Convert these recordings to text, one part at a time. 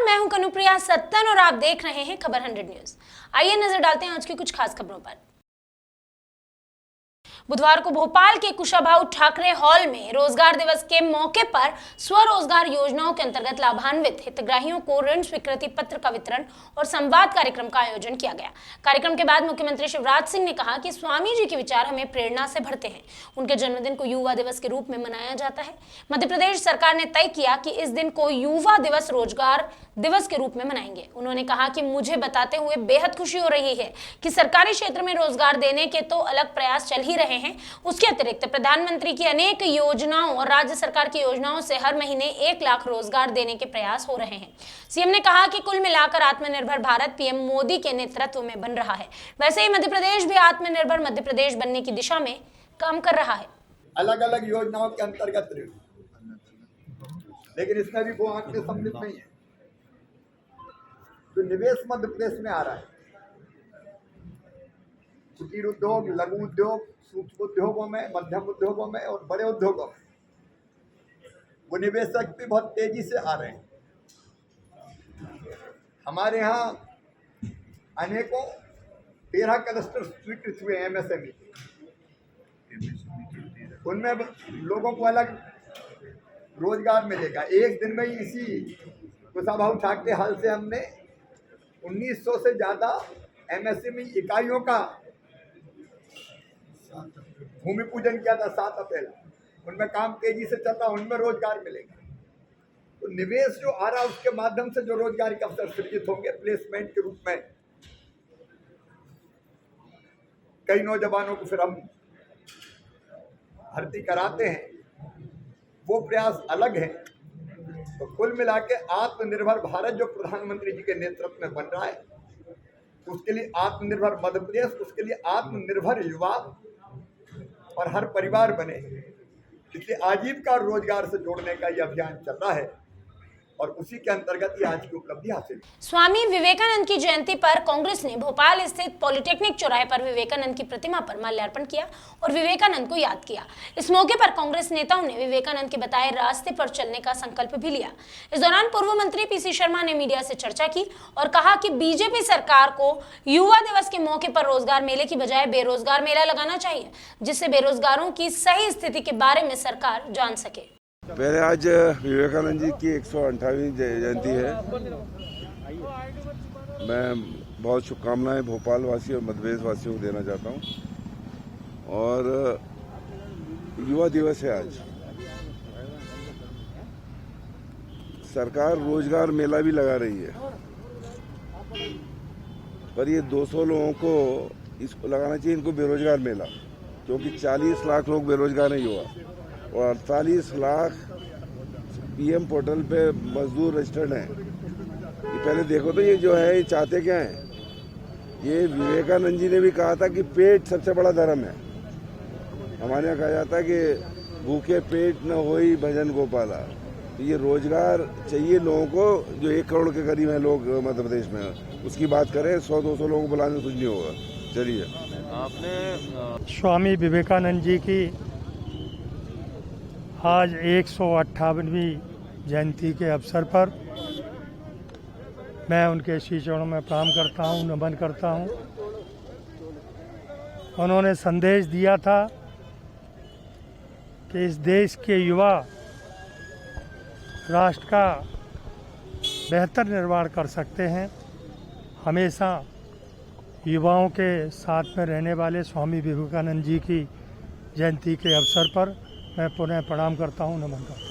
मैं हूं कनुप्रिया सत्तन और आप देख रहे हैं खबर 100 न्यूज। आइए नजर डालते हैं आज की कुछ खास खबरों पर। बुधवार को भोपाल के कुशाभाऊ ठाकरे हॉल में रोजगार दिवस के मौके पर स्वरोजगार योजनाओं के अंतर्गत लाभान्वित हितग्राहियों को ऋण स्वीकृति पत्र का वितरण और संवाद कार्यक्रम का आयोजन किया गया। कार्यक्रम के बाद मुख्यमंत्री शिवराज सिंह ने कहा कि स्वामी जी के विचार हमें प्रेरणा से भरते हैं। उनके जन्मदिन को युवा दिवस के रूप में मनाया जाता है। मध्य प्रदेश सरकार ने तय किया कि इस दिन को युवा दिवस रोजगार दिवस के रूप में मनाएंगे। उन्होंने कहा कि मुझे बताते हुए बेहद खुशी हो रही है कि सरकारी क्षेत्र में रोजगार देने के तो अलग प्रयास चल ही रहे हैं, उसके अतिरिक्त प्रधानमंत्री की अनेक योजनाओं और राज्य सरकार की योजनाओं से हर महीने 1 लाख रोजगार देने के प्रयास हो रहे हैं। सीएम ने कहा कि कुल मिलाकर आत्मनिर्भर भारत पीएम मोदी के नेतृत्व में बन रहा है। वैसे ही मध्य प्रदेश भी आत्मनिर्भर मध्य प्रदेश बनने की दिशा में काम कर रहा है। अलग अलग योजनाओं के अंतर्गत, लेकिन इसमें भी वो आंकड़े सम्मिलित नहीं है। तो निवेश मध्य प्रदेश में आ रहा है। कुटीर उद्योग, लघु उद्योग, सूक्ष्म उद्योगों में, मध्यम उद्योगों में और बड़े उद्योगों में वो निवेशक भी बहुत तेजी से आ रहे हैं। हमारे यहाँ अनेकों 13 क्लस्टर स्वीकृत हुए एमएसएमई। उनमें लोगों को अलग रोजगार मिलेगा। एक दिन में ही इसी कुशाभाऊ ठाकरे हाल से हमने 1900 से ज़्यादा एमएसएमई इकाइयों का भूमि पूजन किया था 7 अप्रैल। उनमें काम तेजी से चल रहा, उनमें रोजगार मिलेगा। तो निवेश जो आ रहा है उसके माध्यम से जो रोजगार के अवसर सृजित होंगे, प्लेसमेंट के रूप में कई नौजवानों को फिर हम भर्ती कराते हैं, वो प्रयास अलग है। तो कुल मिला के आत्मनिर्भर भारत जो प्रधानमंत्री जी के नेतृत्व में बन रहा है, उसके लिए आत्मनिर्भर मध्य प्रदेश, उसके लिए आत्मनिर्भर युवा और हर परिवार बने, इसलिए आजीविका और रोजगार से जोड़ने का यह अभियान चल रहा है और उसी के अंतर्गत ये आज की उपलब्धि हासिल। स्वामी विवेकानंद की जयंती पर कांग्रेस ने भोपाल स्थित पॉलिटेक्निक चौराहे पर विवेकानंद की प्रतिमा पर माल्यार्पण किया और विवेकानंद को याद किया। इस मौके पर कांग्रेस नेताओं ने विवेकानंद के बताए रास्ते पर चलने का संकल्प भी लिया। इस दौरान पूर्व मंत्री पीसी शर्मा ने मीडिया से चर्चा की और कहा कि बीजेपी सरकार को युवा दिवस के मौके पर रोजगार मेले की बजाय बेरोजगार मेला लगाना चाहिए, जिससे बेरोजगारों की सही स्थिति के बारे में सरकार जान सके। पहले आज विवेकानंद जी की 158वीं जयंती है। मैं बहुत शुभकामनाएं भोपाल वासी और मध्य प्रदेश वासियों को देना चाहता हूं। और युवा दिवस है आज। सरकार रोजगार मेला भी लगा रही है, पर ये 200 लोगों को इसको लगाना चाहिए, इनको बेरोजगार मेला, क्योंकि 40 लाख लोग बेरोजगार हैं युवा और 48 लाख पीएम पोर्टल पे मजदूर रजिस्टर्ड हैं। ये पहले देखो तो ये जो है ये चाहते क्या हैं। ये विवेकानंद जी ने भी कहा था कि पेट सबसे बड़ा धर्म है। हमारे यहाँ कहा जाता है कि भूखे पेट न होई भजन गोपाला। तो ये रोजगार चाहिए लोगों को, जो 1 करोड़ के करीब हैं लोग मध्य प्रदेश में, उसकी बात करें। 100-200 लोगों को बुलाने से कुछ नहीं होगा। चलिए, आपने स्वामी विवेकानंद जी की आज 158वीं जयंती के अवसर पर मैं उनके श्री चरणों में प्रणाम करता हूं, नमन करता हूं। उन्होंने संदेश दिया था कि इस देश के युवा राष्ट्र का बेहतर निर्माण कर सकते हैं। हमेशा युवाओं के साथ में रहने वाले स्वामी विवेकानंद जी की जयंती के अवसर पर मैं पुनः प्रणाम करता हूं, नमन करता हूं।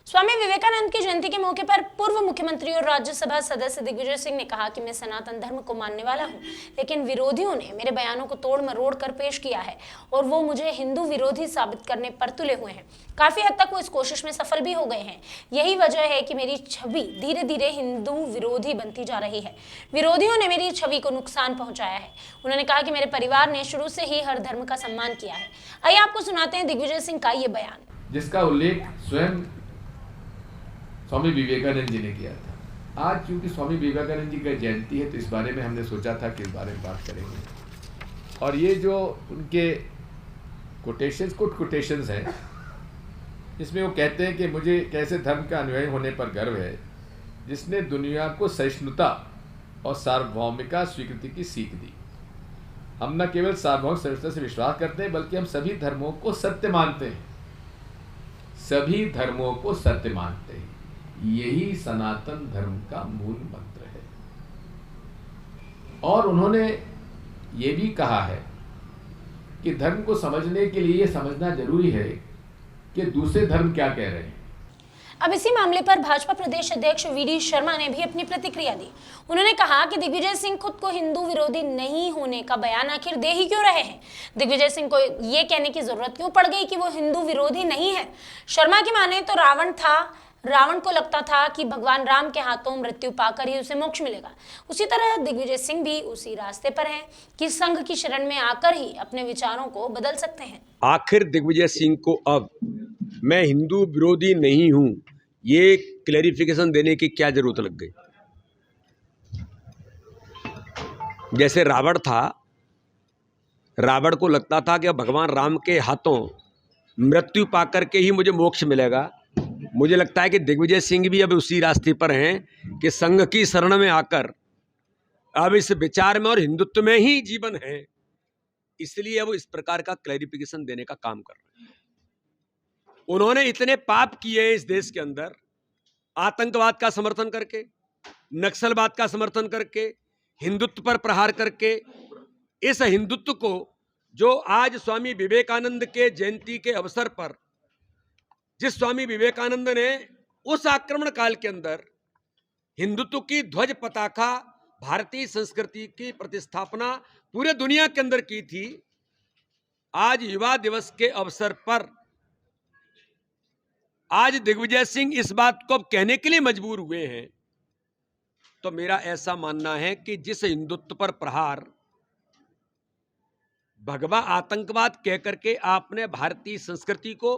स्वामी विवेकानंद की जयंती के मौके पर पूर्व मुख्यमंत्री और राज्यसभा सदस्य दिग्विजय सिंह ने कहा कि मैं सनातन धर्म को मानने वाला हूं, लेकिन विरोधियों ने मेरे बयानों को तोड़ मरोड़ कर पेश किया है और वो मुझे हिंदू विरोधी साबित करने पर तुले हुए हैं। काफी हद तक वो इस कोशिश में सफल भी हो गए हैं। यही वजह है कि मेरी छवि धीरे धीरे हिंदू विरोधी बनती जा रही है। विरोधियों ने मेरी छवि को नुकसान पहुंचाया है। उन्होंने कहा कि मेरे परिवार ने शुरू से ही हर धर्म का सम्मान किया है। आइए आपको सुनाते हैं दिग्विजय सिंह का ये बयान, जिसका उल्लेख स्वयं स्वामी विवेकानंद जी ने किया था। आज क्योंकि स्वामी विवेकानंद जी की जयंती है, तो इस बारे में हमने सोचा था कि इस बारे में बात करेंगे। और ये जो उनके कोटेशंस हैं, इसमें वो कहते हैं कि मुझे कैसे धर्म का अनुयायी होने पर गर्व है जिसने दुनिया को सहिष्णुता और सार्वभौमिका स्वीकृति की सीख दी। हम न केवल सार्वभौमिक सहिष्णुता से विश्वास करते हैं, बल्कि हम सभी धर्मों को सत्य मानते हैं। सभी धर्मों को सत्य मानते हैं। यही सनातन धर्म का मूल मंत्र है। और उन्होंने ये भी कहा है कि धर्म को समझने के लिए यह समझना जरूरी है कि दूसरे धर्म क्या कह रहे हैं। अब इसी मामले पर भाजपा प्रदेश अध्यक्ष वीडी शर्मा ने भी अपनी प्रतिक्रिया दी। उन्होंने कहा कि दिग्विजय सिंह खुद को हिंदू विरोधी नहीं होने का बयान आखिर दे ही क्यों रहे हैं। दिग्विजय सिंह को ये कहने की जरूरत क्यों पड़ गई कि वो हिंदू विरोधी नहीं है। शर्मा की माने तो रावण को लगता था कि भगवान राम के हाथों मृत्यु पाकर ही उसे मोक्ष मिलेगा। उसी तरह दिग्विजय सिंह भी उसी रास्ते पर हैं कि संघ की शरण में आकर ही अपने विचारों को बदल सकते हैं। आखिर दिग्विजय सिंह को अब मैं हिंदू विरोधी नहीं हूं, ये क्लैरिफिकेशन देने की क्या जरूरत लग गई। जैसे रावण था, रावण को लगता था कि भगवान राम के हाथों मृत्यु पाकर के ही मुझे मोक्ष मिलेगा। मुझे लगता है कि दिग्विजय सिंह भी अब उसी रास्ते पर हैं कि संघ की शरण में आकर अब इस विचार में और हिंदुत्व में ही जीवन है, इसलिए अब इस प्रकार का क्लैरिफिकेशन देने का काम कर रहे हैं। उन्होंने इतने पाप किए इस देश के अंदर, आतंकवाद का समर्थन करके, नक्सलवाद का समर्थन करके, हिंदुत्व पर प्रहार करके। इस हिंदुत्व को जो आज स्वामी विवेकानंद के जयंती के अवसर पर, जिस स्वामी विवेकानंद ने उस आक्रमण काल के अंदर हिंदुत्व की ध्वज पताका, भारतीय संस्कृति की प्रतिस्थापना पूरे दुनिया के अंदर की थी, आज युवा दिवस के अवसर पर आज दिग्विजय सिंह इस बात को अब कहने के लिए मजबूर हुए हैं। तो मेरा ऐसा मानना है कि जिस हिंदुत्व पर प्रहार, भगवा आतंकवाद कह करके आपने भारतीय संस्कृति को,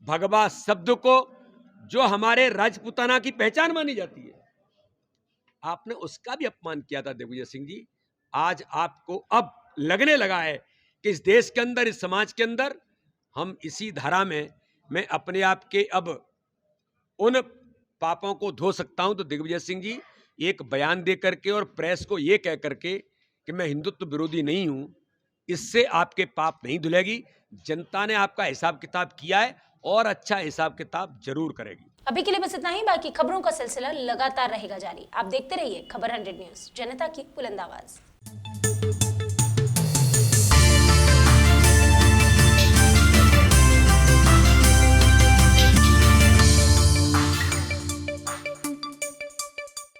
भगवा शब्द को, जो हमारे राजपूताना की पहचान मानी जाती है, आपने उसका भी अपमान किया था दिग्विजय सिंह जी। आज आपको अब लगने लगा है कि इस देश के अंदर, इस समाज के अंदर हम इसी धारा में मैं अपने आप के अब उन पापों को धो सकता हूं। तो दिग्विजय सिंह जी एक बयान दे करके और प्रेस को ये कह करके कि मैं हिंदुत्व विरोधी नहीं हूं, इससे आपके पाप नहीं धुलेगी। जनता ने आपका हिसाब किताब किया है और अच्छा हिसाब किताब जरूर करेगी। अभी के लिए बस इतना ही। बाकी खबरों का सिलसिला लगातार रहेगा जारी। आप देखते रहिए खबर 100 न्यूज, जनता की बुलंद आवाज।